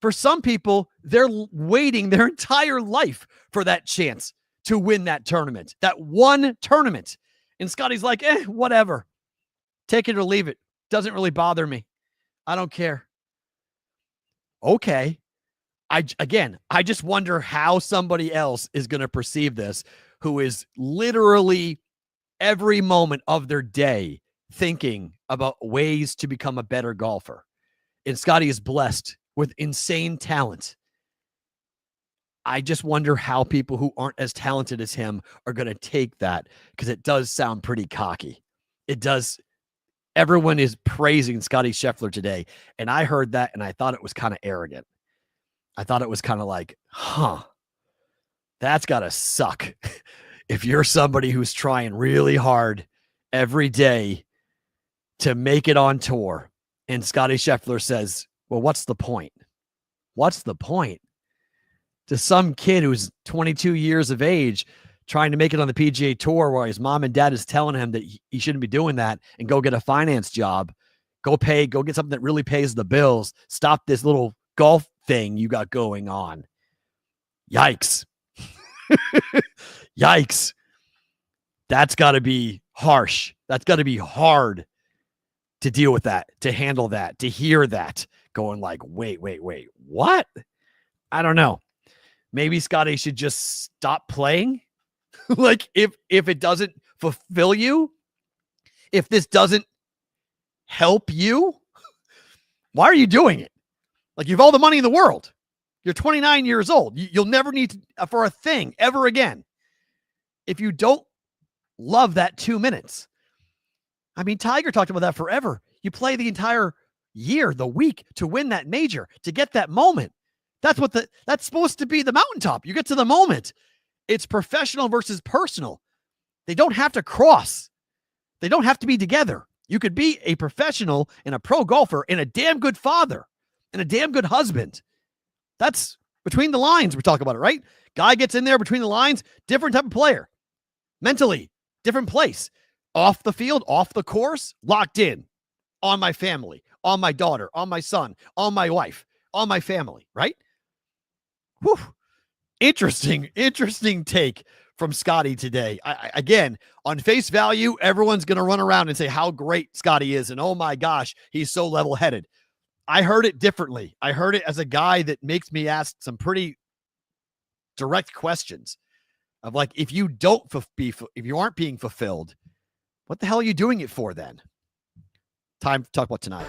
For some people, they're waiting their entire life for that chance to win that tournament, that one tournament. And Scotty's like, whatever. Take it or leave it. Doesn't really bother me. I don't care. Okay. I just wonder how somebody else is going to perceive this, who is literally every moment of their day thinking about ways to become a better golfer. And Scotty is blessed with insane talent. I just wonder how people who aren't as talented as him are going to take that, because it does sound pretty cocky. It does. Everyone is praising Scotty Scheffler today, and I heard that, and I thought it was kind of arrogant. I thought it was kind of like, that's got to suck if you're somebody who's trying really hard every day to make it on tour, and Scotty Scheffler says, well, what's the point? What's the point? To some kid who's 22 years of age trying to make it on the PGA Tour, where his mom and dad is telling him that he shouldn't be doing that and go get a finance job, go get something that really pays the bills. Stop this little golf thing you got going on. Yikes. Yikes. That's got to be harsh. That's got to be hard to deal with that, to handle that, to hear that, going like, wait, what? I don't know. Maybe Scotty should just stop playing. Like if it doesn't fulfill you, if this doesn't help you, why are you doing it? Like you have all the money in the world. You're 29 years old. You'll never need for a thing ever again. If you don't love that 2 minutes. I mean, Tiger talked about that forever. You play the entire year, the week to win that major, to get that moment. That's supposed to be the mountaintop. You get to the moment. It's professional versus personal. They don't have to cross. They don't have to be together. You could be a professional and a pro golfer and a damn good father and a damn good husband. That's between the lines. We're talking about it, right? Guy gets in there between the lines, different type of player. Mentally, different place. Off the field, off the course, locked in on my family, on my daughter, on my son, on my wife, on my family, right? Whew. Interesting take from Scotty today. Again, on face value, everyone's going to run around and say how great Scotty is. And oh my gosh, he's so level-headed. I heard it differently. I heard it as a guy that makes me ask some pretty direct questions of like, if you aren't being fulfilled, what the hell are you doing it for then? Time to talk about tonight.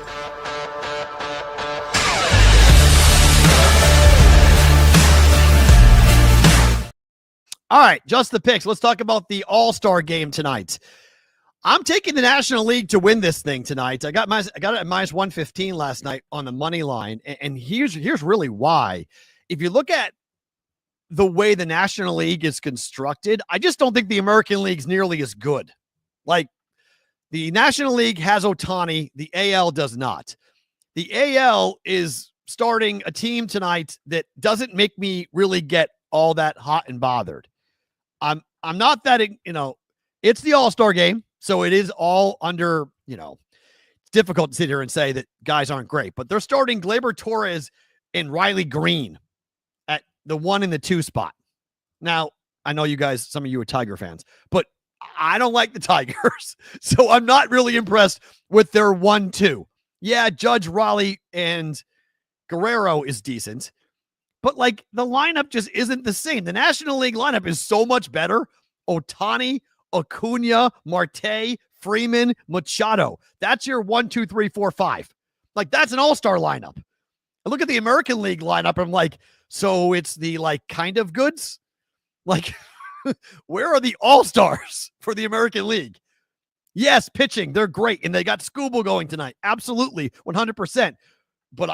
All right, just the picks. Let's talk about the All-Star Game tonight. I'm taking the National League to win this thing tonight. I got it at minus 115 last night on the money line. And here's really why. If you look at the way the National League is constructed, I just don't think the American League's nearly as good. Like, the National League has Ohtani, the AL does not. The AL is starting a team tonight that doesn't make me really get all that hot and bothered. I'm not that, it's the All-Star Game. So it is all under, it's difficult to sit here and say that guys aren't great, but they're starting Gleyber Torres and Riley Green at the 1 and the 2 spot. Now, I know you guys, some of you are Tiger fans, but I don't like the Tigers. So I'm not really impressed with their 1-2. Yeah, Judge, Raleigh, and Guerrero is decent, but like the lineup just isn't the same. The National League lineup is so much better. Ohtani, Acuna, Marte, Freeman, Machado. That's your 1, 2, 3, 4, 5. Like, that's an all-star lineup. I look at the American League lineup, I'm like, so it's the kind of goods? Like, where are the all-stars for the American League? Yes, pitching, they're great, and they got Scooble going tonight. Absolutely, 100%. But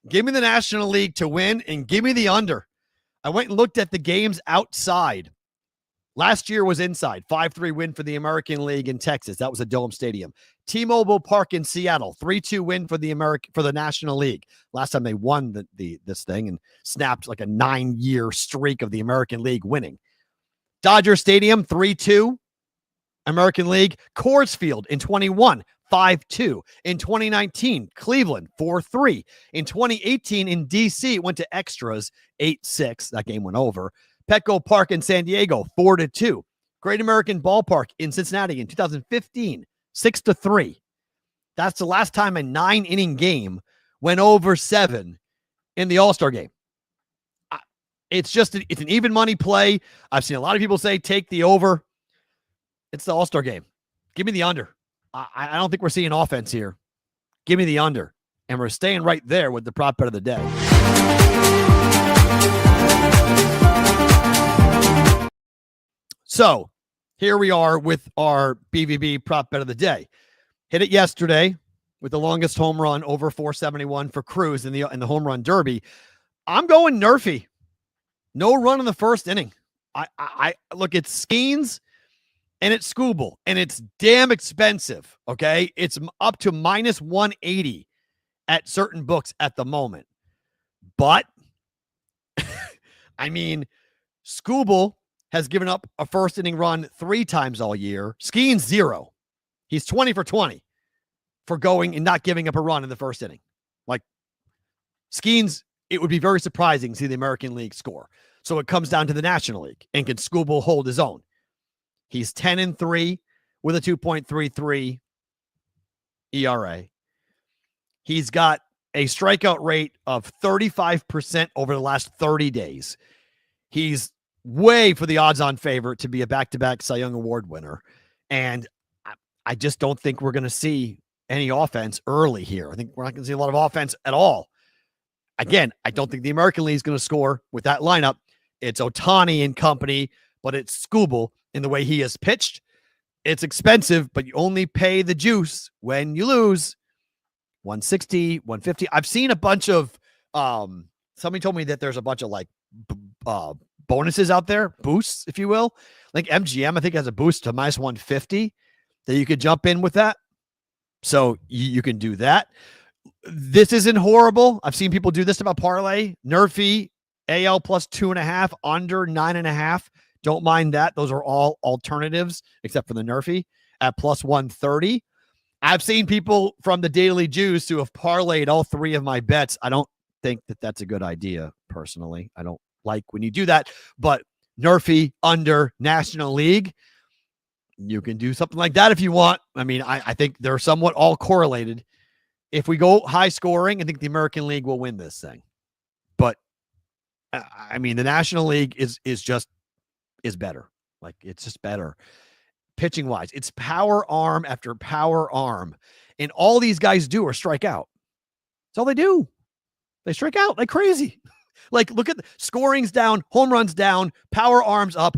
give me the National League to win, and give me the under. I went and looked at the games outside. Last year was inside, 5-3 win for the American League in Texas. That was a Dome Stadium. T-Mobile Park in Seattle, 3-2 win for the National League. Last time they won this thing and snapped like a 9-year streak of the American League winning. Dodger Stadium, 3-2 American League. Coors Field in 21, 5-2. In 2019, Cleveland, 4-3. In 2018, in D.C., it went to extras, 8-6. That game went over. Petco Park in San Diego, 4-2. Great American Ballpark in Cincinnati in 2015, 6-3. That's the last time a 9-inning game went over 7 in the All-Star Game. It's an even money play. I've seen a lot of people say take the over. It's the All-Star Game. Give me the under. I don't think we're seeing offense here. Give me the under. And we're staying right there with the prop bet of the day. So here we are with our BvB prop bet of the day. Hit it yesterday with the longest home run over 471 for Cruz in the home run derby. I'm going Nerfy. No run in the first inning. I look at Skeens and it's Scooble and it's damn expensive. Okay. It's up to minus 180 at certain books at the moment. But I mean, Scooble has given up a first inning run 3 times all year. Skeens 0. He's 20 for 20 for going and not giving up a run in the first inning. Like, Skeens, it would be very surprising to see the American League score. So it comes down to the National League. And can Scooble hold his own? He's 10-3 with a 2.33 ERA. He's got a strikeout rate of 35% over the last 30 days. He's way for the odds-on favorite to be a back-to-back Cy Young Award winner. And I just don't think we're going to see any offense early here. I think we're not going to see a lot of offense at all. Again, I don't think the American League is going to score with that lineup. It's Ohtani and company, but it's Scooble in the way he has pitched. It's expensive, but you only pay the juice when you lose. 160, 150. I've seen a bunch of, somebody told me that there's a bunch of bonuses out there, boosts, if you will. Like MGM, I think, has a boost to minus 150 that you could jump in with that. So you can do that. This isn't horrible. I've seen people do this about parlay. Nerfy, AL plus 2.5, under 9.5. Don't mind that. Those are all alternatives except for the Nerfy at plus 130. I've seen people from the Daily Juice who have parlayed all 3 of my bets. I don't think that that's a good idea, personally. I don't like when you do that. But Nerfy under National League, you can do something like that if you want. I mean, I think they're somewhat all correlated. If we go high scoring, I think the American League will win this thing. But I mean, the National League is better. Like, it's just better. Pitching wise, it's power arm after power arm. And all these guys do are strike out. That's all they do. They strike out like crazy. Like, look at the scoring's down, home runs down, power arms up.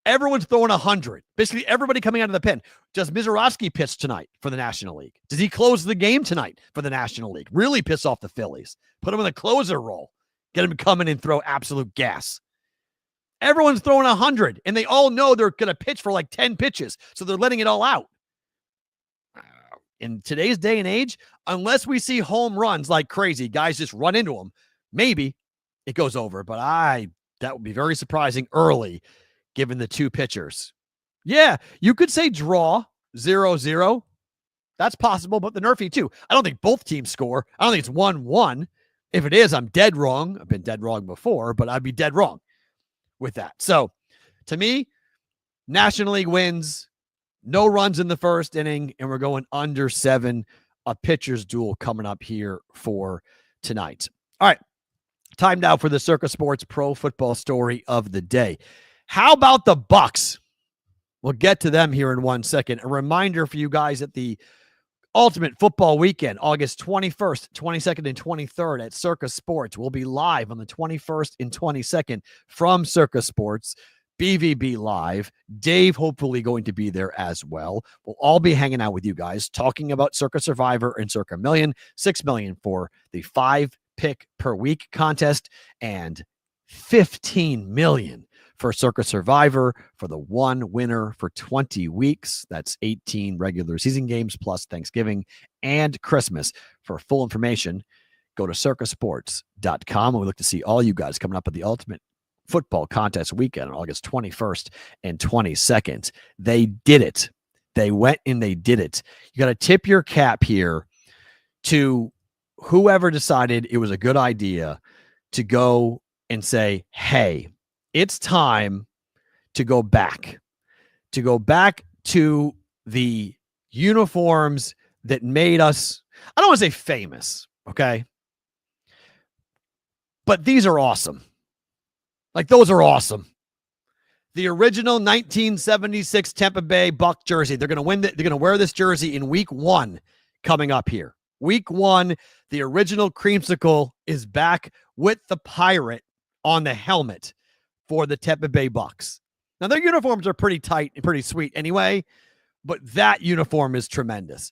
Everyone's throwing 100. Basically, everybody coming out of the pen. Does Mizorowski pitch tonight for the National League? Does he close the game tonight for the National League? Really piss off the Phillies. Put him in the closer role. Get him to come in and throw absolute gas. Everyone's throwing 100, and they all know they're going to pitch for like 10 pitches, so they're letting it all out. In today's day and age, unless we see home runs like crazy, guys just run into them, maybe it goes over. But that would be very surprising early, given the two pitchers. Yeah, you could say draw 0-0. That's possible, but the Nerfy too. I don't think both teams score. I don't think it's 1-1. If it is, I'm dead wrong. I've been dead wrong before, but I'd be dead wrong with that. So, to me, National League wins, no runs in the first inning, and we're going under 7. A pitcher's duel coming up here for tonight. All right, time now for the Circa Sports Pro Football story of the day. How about the Bucks? We'll get to them here in 1 second. A reminder for you guys that the Ultimate Football Weekend, August 21st, 22nd, and 23rd at Circa Sports. We'll be live on the 21st and 22nd from Circa Sports, BvB Live. Dave hopefully going to be there as well. We'll all be hanging out with you guys, talking about Circa Survivor and Circa Million, $6 million for the 5-pick per week contest, and $15 million for Circa Survivor for the one winner for 20 weeks. That's 18 regular season games plus Thanksgiving and Christmas. For full information, go to circasports.com. And we look to see all you guys coming up at the Ultimate Football Contest Weekend on August 21st and 22nd. They did it. They went and they did it. You got to tip your cap here to whoever decided it was a good idea to go and say, hey, it's time to go back to the uniforms that made us, I don't want to say famous, okay? But these are awesome. Like, those are awesome. The original 1976 Tampa Bay Buck jersey. They're going to win. They're going to wear this jersey in week 1 coming up here. Week 1, the original creamsicle is back with the pirate on the helmet for the Tampa Bay Bucks. Now, their uniforms are pretty tight and pretty sweet anyway, but that uniform is tremendous.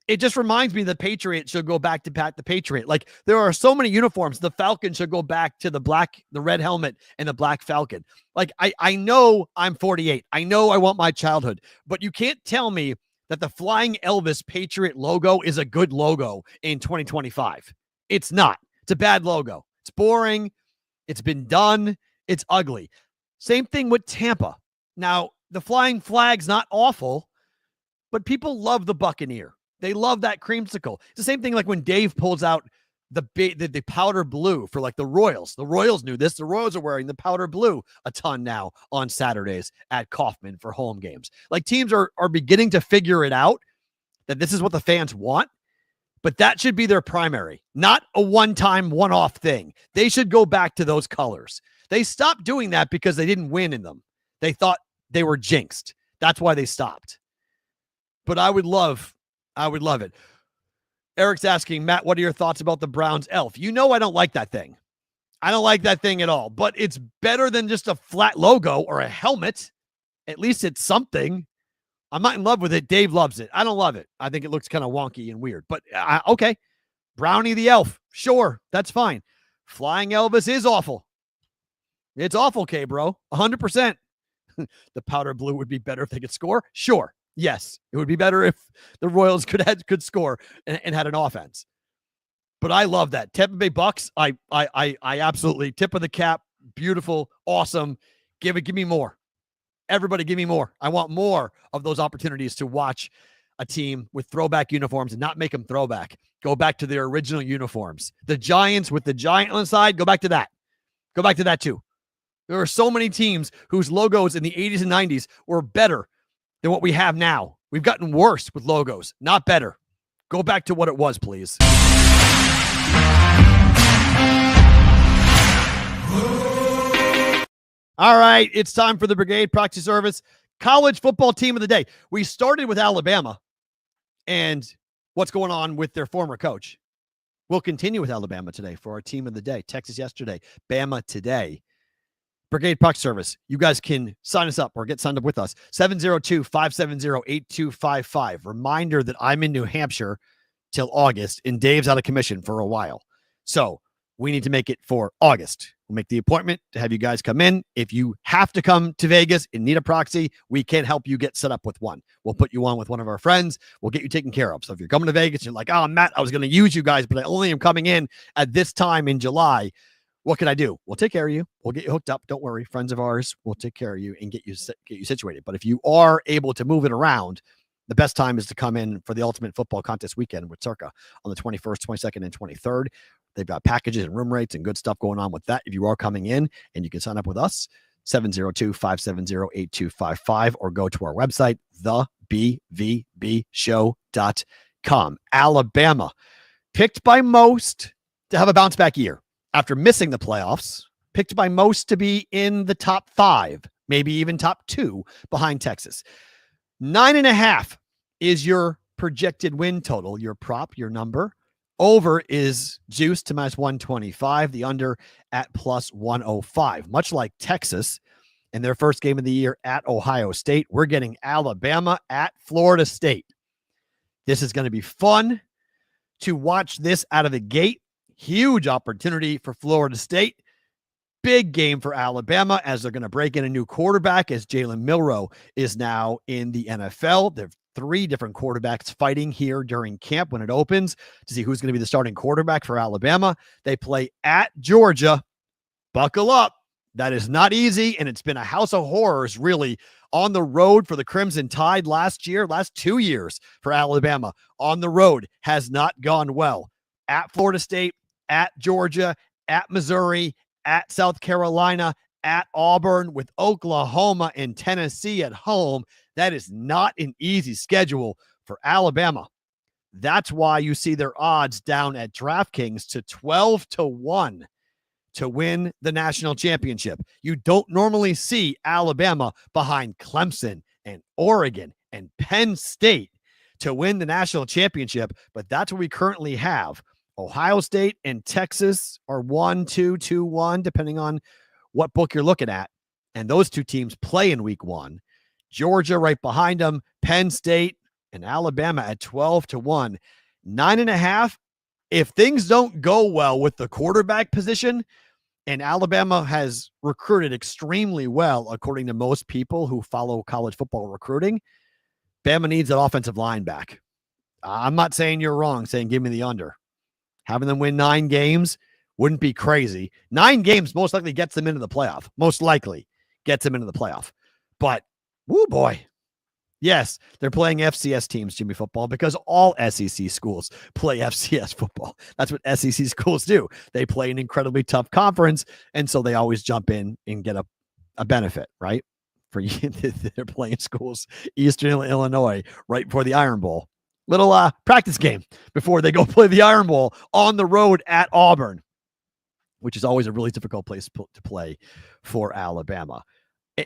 It just reminds me the Patriot should go back to Pat the Patriot. Like, there are so many uniforms. The Falcon should go back to the red helmet and the black Falcon. Like, I know I'm 48. I know I want my childhood, but you can't tell me that the Flying Elvis Patriot logo is a good logo in 2025. It's not. It's a bad logo. It's boring. It's been done. It's ugly. Same thing with Tampa. Now, the flying flag's not awful, but people love the Buccaneer. They love that creamsicle. It's the same thing like when Dave pulls out the powder blue for like the Royals. The Royals knew this. The Royals are wearing the powder blue a ton now on Saturdays at Kauffman for home games. Like, teams are beginning to figure it out that this is what the fans want, but that should be their primary, not a one-time, one-off thing. They should go back to those colors. They stopped doing that because they didn't win in them. They thought they were jinxed. That's why they stopped. But I would love it. Eric's asking, Matt, what are your thoughts about the Browns elf? You know I don't like that thing. I don't like that thing at all, but it's better than just a flat logo or a helmet. At least it's something. I'm not in love with it. Dave loves it. I don't love it. I think it looks kind of wonky and weird, but okay. Brownie the elf. Sure, that's fine. Flying Elvis is awful. It's awful, K-bro. 100%. The powder blue would be better if they could score. Sure. Yes, it would be better if the Royals could score and had an offense. But I love that. Tampa Bay Bucks, I absolutely tip of the cap. Beautiful, awesome. Give me more. Everybody give me more. I want more of those opportunities to watch a team with throwback uniforms and not make them throwback. Go back to their original uniforms. The Giants with the giant on the side, go back to that. Go back to that too. There are so many teams whose logos in the 80s and 90s were better than what we have now. We've gotten worse with logos, not better. Go back to what it was, please. All right, it's time for the Brigade Proxy Service college football team of the day. We started with Alabama and what's going on with their former coach. We'll continue with Alabama today for our team of the day. Texas yesterday, Bama today. Brigade Puck Service. You guys can sign us up or get signed up with us. 702-570-8255. Reminder that I'm in New Hampshire till August, and Dave's out of commission for a while. So we need to make it for August. We'll make the appointment to have you guys come in. If you have to come to Vegas and need a proxy, we can help you get set up with one. We'll put you on with one of our friends. We'll get you taken care of. So if you're coming to Vegas, you're like, oh, Matt, I was going to use you guys, but I only am coming in at this time in July. What can I do? We'll take care of you. We'll get you hooked up. Don't worry. Friends of ours will take care of you and get you situated. But if you are able to move it around, the best time is to come in for the Ultimate Football Contest weekend with Circa on the 21st, 22nd, and 23rd. They've got packages and room rates and good stuff going on with that. If you are coming in, and you can sign up with us, 702-570-8255, or go to our website, thebvbbshow.com. Alabama, picked by most to have a bounce back year after missing the playoffs, picked by most to be in the top 5, maybe even top 2 behind Texas. 9.5 is your projected win total, your prop, your number. Over is juiced to -125, the under at +105. Much like Texas in their first game of the year at Ohio State, we're getting Alabama at Florida State. This is going to be fun to watch this out of the gate. Huge opportunity for Florida State. Big game for Alabama as they're going to break in a new quarterback as Jalen Milroe is now in the NFL. There are 3 different quarterbacks fighting here during camp when it opens to see who's going to be the starting quarterback for Alabama. They play at Georgia. Buckle up. That is not easy, and it's been a house of horrors, really, on the road for the Crimson Tide last 2 years for Alabama. On the road has not gone well. At Florida State, at Georgia, at Missouri, at South Carolina, at Auburn, with Oklahoma and Tennessee at home. That is not an easy schedule for Alabama. That's why you see their odds down at DraftKings to 12-1 to win the national championship. You don't normally see Alabama behind Clemson and Oregon and Penn State to win the national championship, but that's what we currently have. Ohio State and Texas are 1-2, 2-1, depending on what book you're looking at. And those 2 teams play in week 1. Georgia right behind them, Penn State and Alabama at 12-1. 9.5. If things don't go well with the quarterback position, and Alabama has recruited extremely well, according to most people who follow college football recruiting, Bama needs an offensive line back. I'm not saying you're wrong, saying give me the under. Having them win 9 games wouldn't be crazy. 9 games most likely gets them into the playoff. Most likely gets them into the playoff. But, woo boy. Yes, they're playing FCS teams, Jimmy Football, because all SEC schools play FCS football. That's what SEC schools do. They play an incredibly tough conference, and so they always jump in and get a benefit, right? For you, they're playing schools, Eastern Illinois, right before the Iron Bowl. Little practice game before they go play the Iron Bowl on the road at Auburn, which is always a really difficult place to play for Alabama.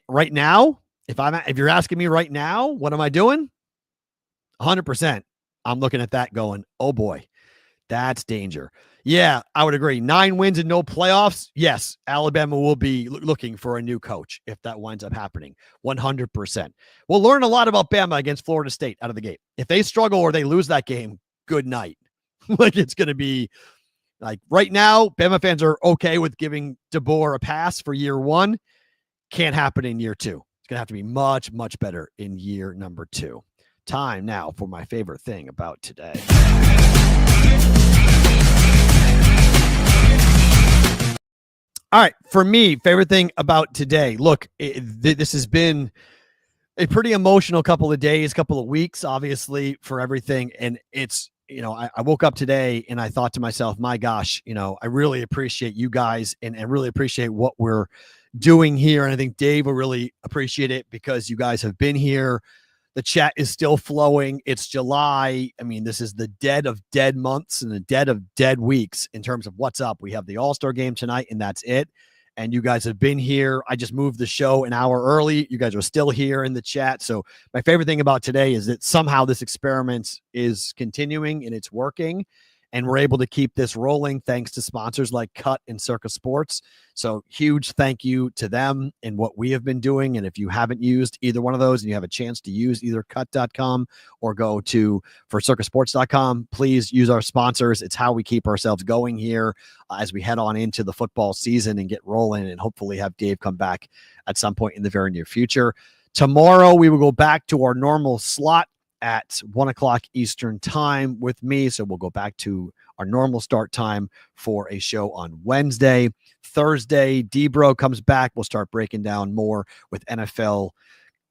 Right now, if you're asking me right now, what am I doing? 100%. I'm looking at that going, oh boy, that's danger. Yeah, I would agree. 9 wins and no playoffs. Yes, Alabama will be looking for a new coach if that winds up happening. 100%. We'll learn a lot about Bama against Florida State out of the gate. If they struggle or they lose that game, good night. Like, it's going to be like right now, Bama fans are okay with giving DeBoer a pass for year 1. Can't happen in year 2. It's going to have to be much, much better in year number 2. Time now for my favorite thing about today. All right, for me, favorite thing about today. Look, this has been a pretty emotional couple of days, couple of weeks, obviously, for everything. And it's, I woke up today and I thought to myself, my gosh, I really appreciate you guys and really appreciate what we're doing here. And I think Dave will really appreciate it because you guys have been here. The chat is still flowing. It's July. I mean, this is the dead of dead months and the dead of dead weeks in terms of what's up. We have the All-Star Game tonight, and that's it. And you guys have been here. I just moved the show an hour early. You guys are still here in the chat. So my favorite thing about today is that somehow this experiment is continuing and it's working. And we're able to keep this rolling thanks to sponsors like Cut and Circus Sports. So huge thank you to them and what we have been doing. And if you haven't used either one of those and you have a chance to use either cut.com or go to for circusports.com, please use our sponsors. It's how we keep ourselves going here as we head on into the football season and get rolling, and hopefully have Dave come back at some point in the very near future. Tomorrow, we will go back to our normal slot at 1 o'clock Eastern time with me. So we'll go back to our normal start time for a show on Wednesday. Thursday, Debro comes back. We'll start breaking down more with NFL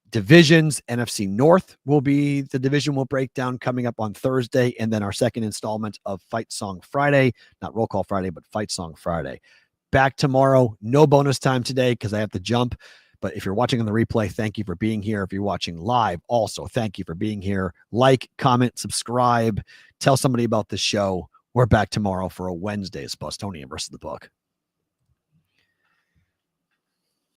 divisions. NFC North will be the division we'll break down coming up on Thursday. And then our second installment of Fight Song Friday, not Roll Call Friday, but Fight Song Friday. Back tomorrow. No bonus time today because I have to jump. But if you're watching on the replay, thank you for being here. If you're watching live, also thank you for being here. Like, comment, subscribe, tell somebody about the show. We're back tomorrow for a Wednesday's Bostonian versus the Book.